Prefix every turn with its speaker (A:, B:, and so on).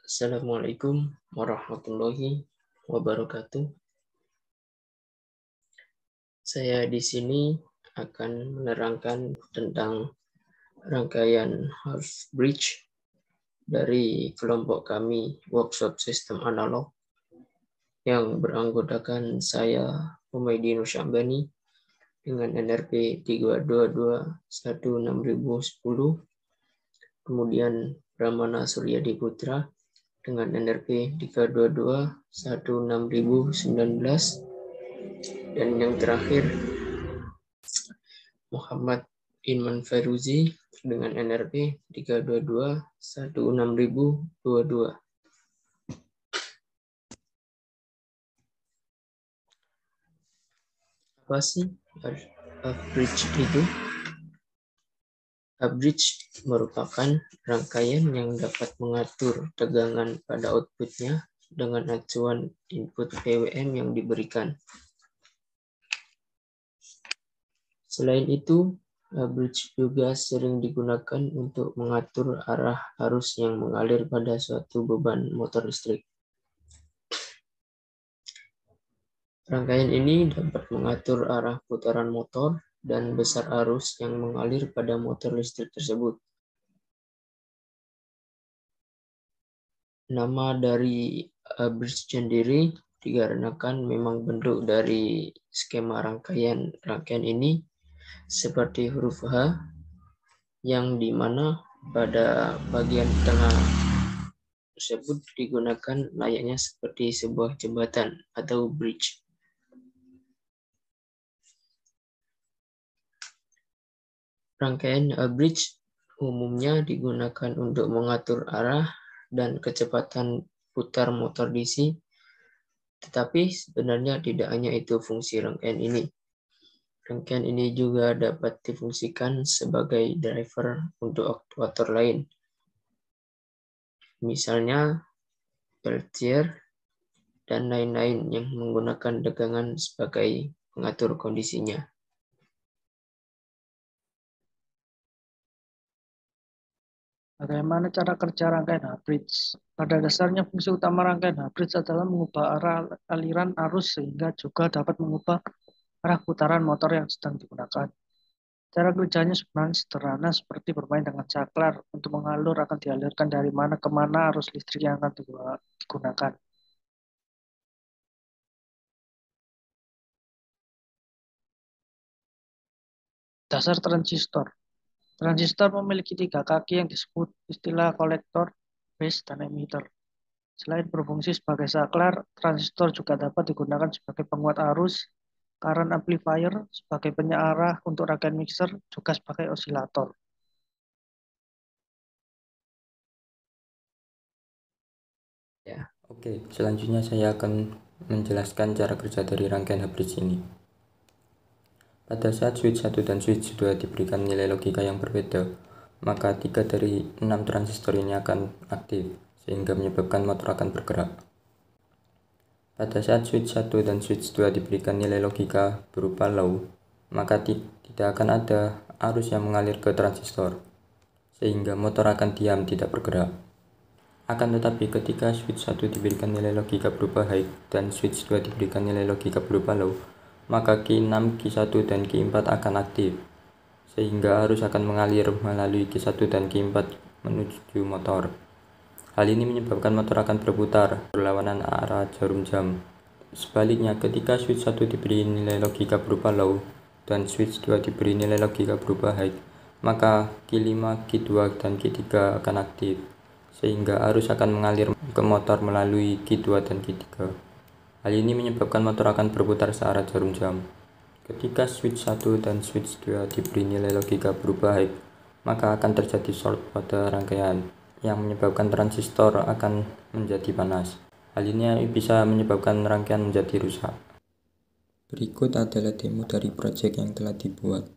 A: Assalamualaikum warahmatullahi wabarakatuh. Saya di sini akan menerangkan tentang rangkaian half bridge dari kelompok kami workshop sistem analog yang beranggotakan saya Humaydi Nur Syambani dengan NRP 3221610, kemudian Pramana Suryadi Putra dengan NRP 3221619, dan yang terakhir Muhammad Inman Fairuzi dengan NRP 3221622. Apa sih bridge itu? Bridge merupakan rangkaian yang dapat mengatur tegangan pada outputnya dengan acuan input PWM yang diberikan. Selain itu, bridge juga sering digunakan untuk mengatur arah arus yang mengalir pada suatu beban motor listrik. Rangkaian ini dapat mengatur arah putaran motor dan besar arus yang mengalir pada motor listrik tersebut. Nama dari bridge sendiri dikarenakan memang bentuk dari skema rangkaian ini seperti huruf H, yang dimana pada bagian tengah tersebut digunakan layaknya seperti sebuah jembatan atau bridge. Rangkaian bridge umumnya digunakan untuk mengatur arah dan kecepatan putar motor DC, tetapi sebenarnya tidak hanya itu fungsi rangkaian ini. Rangkaian ini juga dapat difungsikan sebagai driver untuk aktuator lain, misalnya peltier dan lain-lain yang menggunakan tegangan sebagai pengatur kondisinya.
B: Bagaimana cara kerja rangkaian bridge? Pada dasarnya fungsi utama rangkaian bridge adalah mengubah arah aliran arus sehingga juga dapat mengubah arah putaran motor yang sedang digunakan. Cara kerjanya sebenarnya sederhana seperti bermain dengan saklar. Untuk mengalur akan dialirkan dari mana ke mana arus listrik yang akan digunakan. Dasar transistor. Transistor memiliki 3 kaki yang disebut istilah kolektor, base, dan emitter. Selain berfungsi sebagai saklar, transistor juga dapat digunakan sebagai penguat arus, current amplifier, sebagai penyearah untuk rangkaian mixer, juga sebagai osilator.
C: Oke, selanjutnya saya akan menjelaskan cara kerja dari rangkaian bridge ini. Pada saat switch 1 dan switch 2 diberikan nilai logika yang berbeda, maka 3 dari 6 transistor ini akan aktif, sehingga menyebabkan motor akan bergerak. Pada saat switch 1 dan switch 2 diberikan nilai logika berupa low, maka tidak akan ada arus yang mengalir ke transistor, sehingga motor akan diam tidak bergerak. Akan tetapi ketika switch 1 diberikan nilai logika berupa high dan switch 2 diberikan nilai logika berupa low, maka Q6, Q1, dan Q4 akan aktif, sehingga arus akan mengalir melalui Q1 dan Q4 menuju motor. Hal ini menyebabkan motor akan berputar berlawanan arah jarum jam. Sebaliknya, ketika switch 1 diberi nilai logika berupa low dan switch 2 diberi nilai logika berupa high, maka Q5, Q2, dan Q3 akan aktif, sehingga arus akan mengalir ke motor melalui Q2 dan Q3. Hal ini menyebabkan motor akan berputar searah jarum jam. Ketika switch 1 dan switch 2 diberi nilai logika berupa high, maka akan terjadi short pada rangkaian, yang menyebabkan transistor akan menjadi panas. Hal ini bisa menyebabkan rangkaian menjadi rusak. Berikut adalah demo dari proyek yang telah dibuat.